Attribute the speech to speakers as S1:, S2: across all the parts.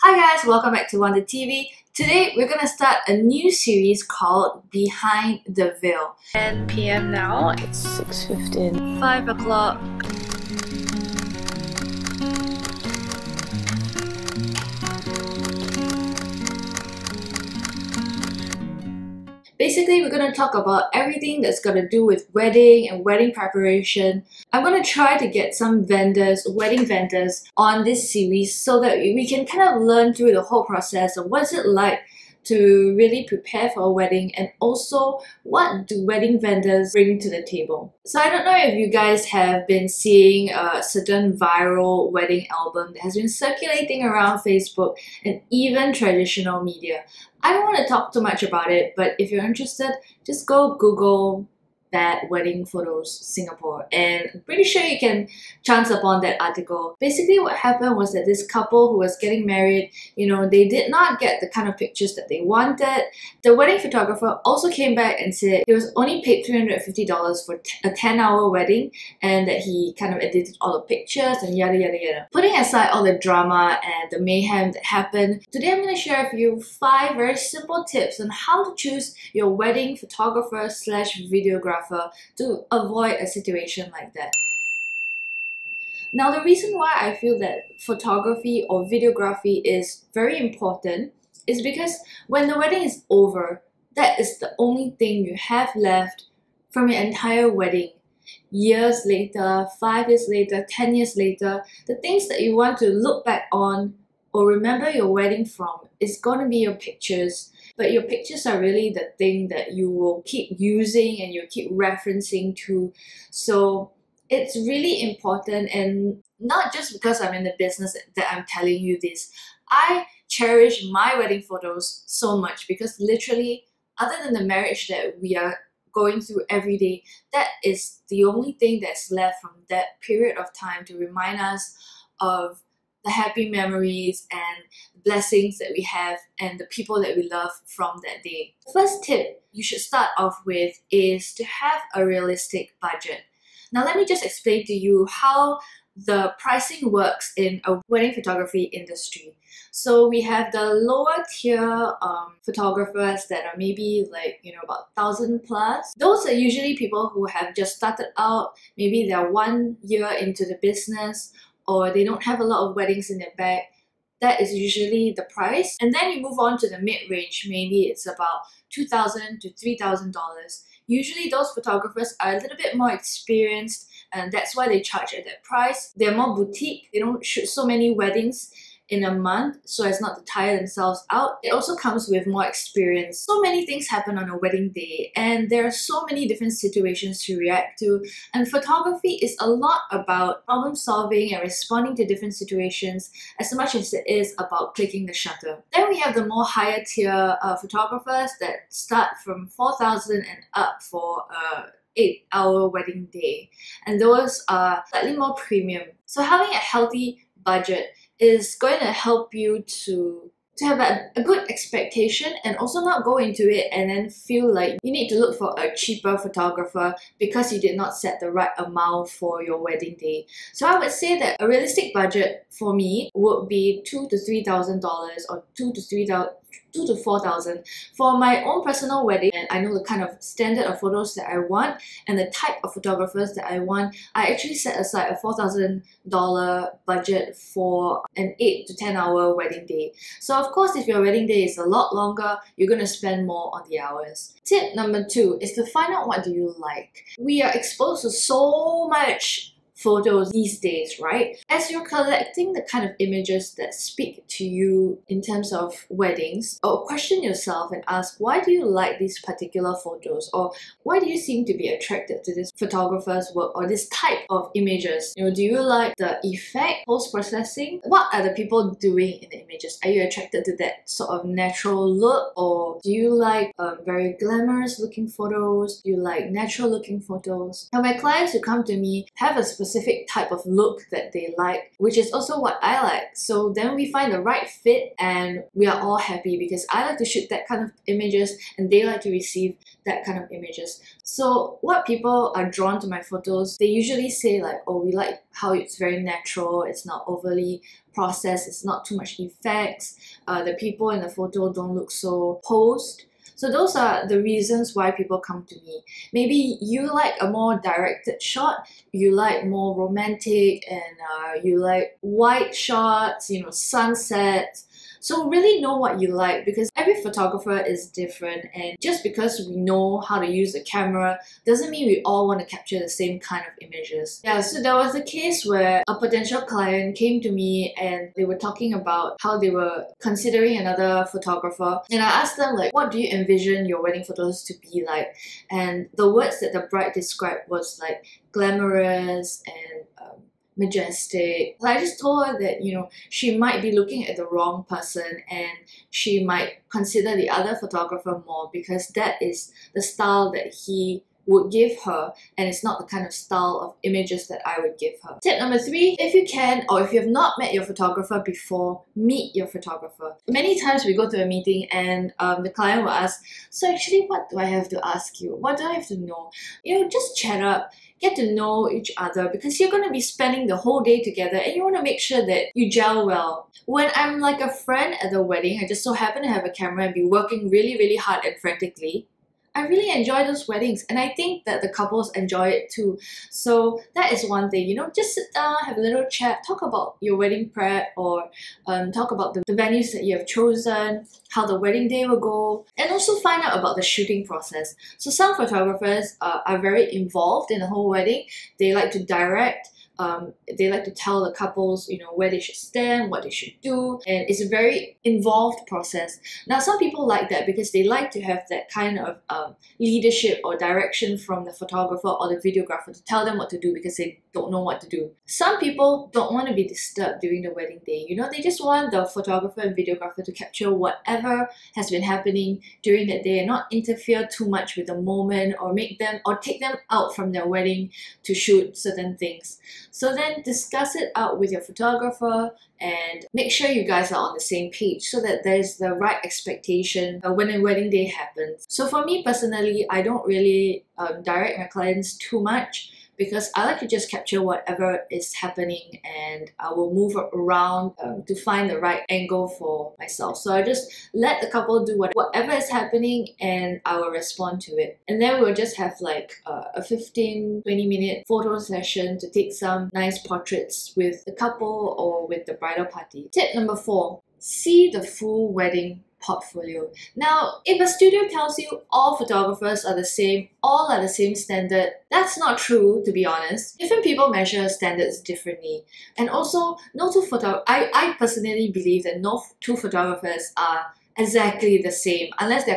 S1: Hi guys, welcome back to Wonder TV. Today we're gonna start a new series called Behind the Veil. 10 p.m. now, it's 6:15. 5 o'clock. Basically, we're going to talk about everything that's got to do with wedding and wedding preparation. I'm going to try to get some vendors, wedding vendors, on this series so that we can kind of learn through the whole process of what's it like to really prepare for a wedding, and also what do wedding vendors bring to the table. So I don't know if you guys have been seeing a certain viral wedding album that has been circulating around Facebook and even traditional media. I don't want to talk too much about it, but if you're interested, just go Google bad wedding photos Singapore, and I'm pretty sure you can chance upon that article. Basically what happened was that this couple who was getting married, they did not get the kind of pictures that they wanted. The wedding photographer also came back and said he was only paid $350 for a 10-hour wedding, and that he kind of edited all the pictures and yada yada yada. Putting aside all the drama and the mayhem that happened, today I'm going to share with you 5 very simple tips on how to choose your wedding photographer slash videographer to avoid a situation like that. Now, the reason why I feel that photography or videography is very important is because when the wedding is over, that is the only thing you have left from your entire wedding. Years later, 5 years later, 10 years later, the things that you want to look back on or remember your wedding from is going to be your pictures. But your pictures are really the thing that you will keep using and you'll keep referencing to. So it's really important, and not just because I'm in the business that I'm telling you this. I cherish my wedding photos so much because literally, other than the marriage that we are going through every day, that is the only thing that's left from that period of time to remind us of the happy memories and blessings that we have and the people that we love from that day. The first tip you should start off with is to have a realistic budget. Now let me just explain to you how the pricing works in a wedding photography industry. So we have the lower tier photographers that are maybe like, about 1,000 plus. Those are usually people who have just started out, maybe they're 1 year into the business, or they don't have a lot of weddings in their bag. That is usually the price. And then you move on to the mid-range, maybe it's about $2,000 to $3,000. Usually those photographers are a little bit more experienced, and that's why they charge at that price. They're more boutique, they don't shoot so many weddings in a month so as not to tire themselves out. It also comes with more experience. So many things happen on a wedding day, and there are so many different situations to react to, and photography is a lot about problem solving and responding to different situations as much as it is about clicking the shutter. Then we have the more higher tier photographers that start from 4,000 and up for a 8-hour wedding day, and those are slightly more premium. So having a healthy budget is going to help you to have a good expectation, and also not go into it and then feel like you need to look for a cheaper photographer because you did not set the right amount for your wedding day. So I would say that a realistic budget for me would be $2,000 to $3,000, or $2,000 to $4,000 for my own personal wedding. And I know the kind of standard of photos that I want and the type of photographers that I want. I actually set aside a $4,000 budget for an 8 to 10-hour wedding day. So of course, if your wedding day is a lot longer, you're going to spend more on the hours. Tip number 2 is to find out what do you like. We are exposed to so much photos these days, right? As you're collecting the kind of images that speak to you in terms of weddings, or question yourself and ask, why do you like these particular photos, or why do you seem to be attracted to this photographer's work or this type of images? Do you like the effect, post-processing? What are the people doing in the images? Are you attracted to that sort of natural look, or do you like very glamorous looking photos? Do you like natural looking photos? Now, my clients who come to me have a specific type of look that they like, which is also what I like. So then we find the right fit, and we are all happy because I like to shoot that kind of images and they like to receive that kind of images. So what people are drawn to my photos, they usually say like, oh, we like how it's very natural, it's not overly processed, it's not too much effects, the people in the photo don't look so posed. So those are the reasons why people come to me. Maybe you like a more directed shot, you like more romantic, and you like white shots, you know, sunsets. So really know what you like, because every photographer is different, and just because we know how to use a camera doesn't mean we all want to capture the same kind of images. Yeah, so there was a case where a potential client came to me and they were talking about how they were considering another photographer, and I asked them like, what do you envision your wedding photos to be like? And the words that the bride described was like glamorous and majestic. I just told her that, you know, she might be looking at the wrong person and she might consider the other photographer more, because that is the style that he would give her, and it's not the kind of style of images that I would give her. Tip number 3, if you can, or if you have not met your photographer before, meet your photographer. Many times we go to a meeting and the client will ask, so actually what do I have to ask you? What do I have to know? You know, just chat up. Get to know each other, because you're going to be spending the whole day together and you want to make sure that you gel well. When I'm like a friend at the wedding, I just so happen to have a camera and be working really hard and frantically, I really enjoy those weddings, and I think that the couples enjoy it too. So that is one thing, you know, just sit down, have a little chat, talk about your wedding prep, or talk about the venues that you have chosen, how the wedding day will go, and also find out about the shooting process. So some photographers are very involved in the whole wedding. They like to direct, they like to tell the couples, you know, where they should stand, what they should do, and it's a very involved process. Now, some people like that because they like to have that kind of leadership or direction from the photographer or the videographer to tell them what to do, because they don't know what to do. Some people don't want to be disturbed during the wedding day. You know, they just want the photographer and videographer to capture whatever has been happening during that day and not interfere too much with the moment, or make them or take them out from their wedding to shoot certain things. So then discuss it out with your photographer and make sure you guys are on the same page so that there's the right expectation when a wedding day happens. So for me personally, I don't really direct my clients too much, because I like to just capture whatever is happening, and I will move around to find the right angle for myself. So I just let the couple do whatever is happening, and I will respond to it. And then we'll just have like a 15-20 minute photo session to take some nice portraits with the couple or with the bridal party. Tip number 4, see the full wedding portfolio. Now, if a studio tells you all photographers are the same, all are the same standard, that's not true, to be honest. Different people measure standards differently. And also, I personally believe that no two photographers are exactly the same, unless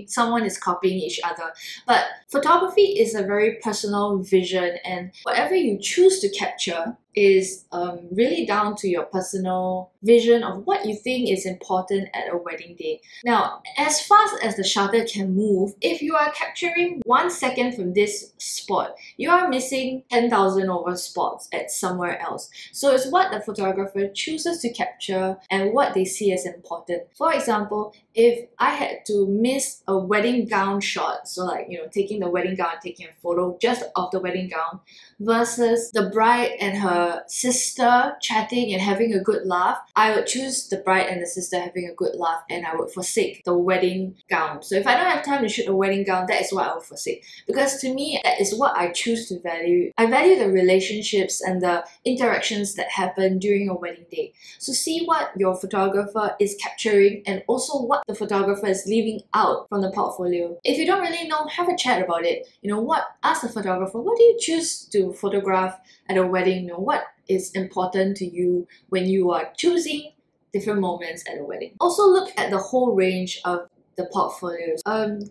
S1: someone is copying each other. But photography is a very personal vision, and whatever you choose to capture is really down to your personal vision of what you think is important at a wedding day. Now, as fast as the shutter can move, if you are capturing 1 second from this spot, you are missing 10,000 over spots at somewhere else. So it's what the photographer chooses to capture and what they see as important. For example, if I had to miss a wedding gown shot, so like, you know, taking the wedding gown, taking a photo just of the wedding gown, versus the bride and her sister chatting and having a good laugh, I would choose the bride and the sister having a good laugh, and I would forsake the wedding gown. So if I don't have time to shoot a wedding gown, that is what I would forsake. Because to me, that is what I choose to value. I value the relationships and the interactions that happen during a wedding day. So see what your photographer is capturing, and also what the photographer is leaving out from the portfolio. If you don't really know, have a chat about it. You know what? Ask the photographer, what do you choose to photograph at a wedding? You know, what is important to you when you are choosing different moments at a wedding. Also look at the whole range of the portfolios.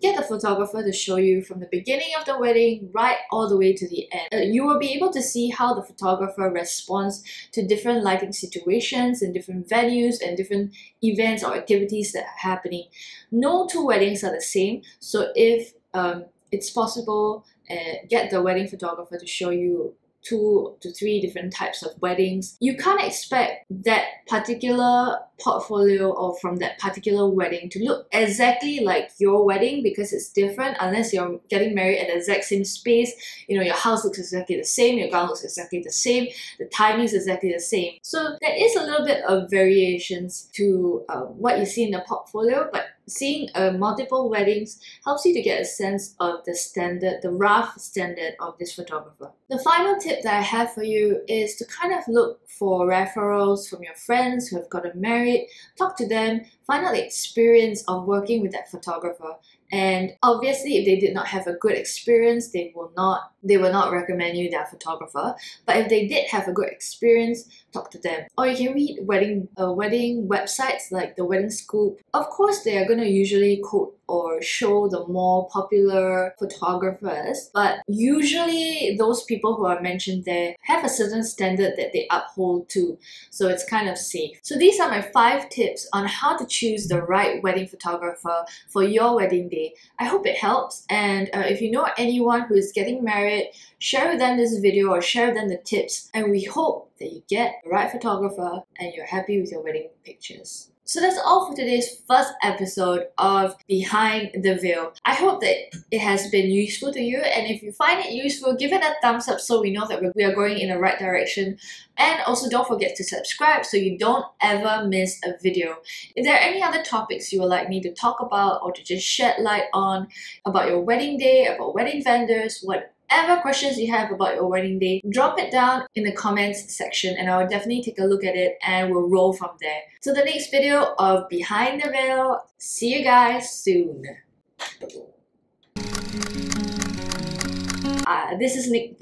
S1: Get the photographer to show you from the beginning of the wedding right all the way to the end. You will be able to see how the photographer responds to different lighting situations and different venues and different events or activities that are happening. No two weddings are the same, so if it's possible, get the wedding photographer to show you 2 to 3 different types of weddings, you can't expect that particular portfolio or from that particular wedding to look exactly like your wedding, because it's different unless you're getting married at the exact same space. You know, your house looks exactly the same, your gown looks exactly the same, the timing is exactly the same. So there is a little bit of variations to what you see in the portfolio, but seeing multiple weddings helps you to get a sense of the standard, the rough standard of this photographer. The final tip that I have for you is to kind of look for referrals from your friends who have gotten married, talk to them, find out the experience of working with that photographer. And obviously, if they did not have a good experience, they will not recommend you their photographer. But if they did have a good experience, talk to them. Or you can read wedding websites like the Wedding Scoop. Of course, they are going to usually quote or show the more popular photographers, but usually those people who are mentioned there have a certain standard that they uphold to, so it's kind of safe. So these are my 5 tips on how to choose the right wedding photographer for your wedding day. I hope it helps, and if you know anyone who is getting married, share with them this video or share with them the tips, and we hope that you get the right photographer and you're happy with your wedding pictures. So that's all for today's first episode of Behind the Veil. I hope that it has been useful to you, and if you find it useful, give it a thumbs up so we know that we are going in the right direction. And also don't forget to subscribe so you don't ever miss a video. If there are any other topics you would like me to talk about or to just shed light on about your wedding day, about wedding vendors, whatever questions you have about your wedding day, drop it down in the comments section and I'll definitely take a look at it and we'll roll from there. So the next video of Behind the Veil, see you guys soon. This is Nick.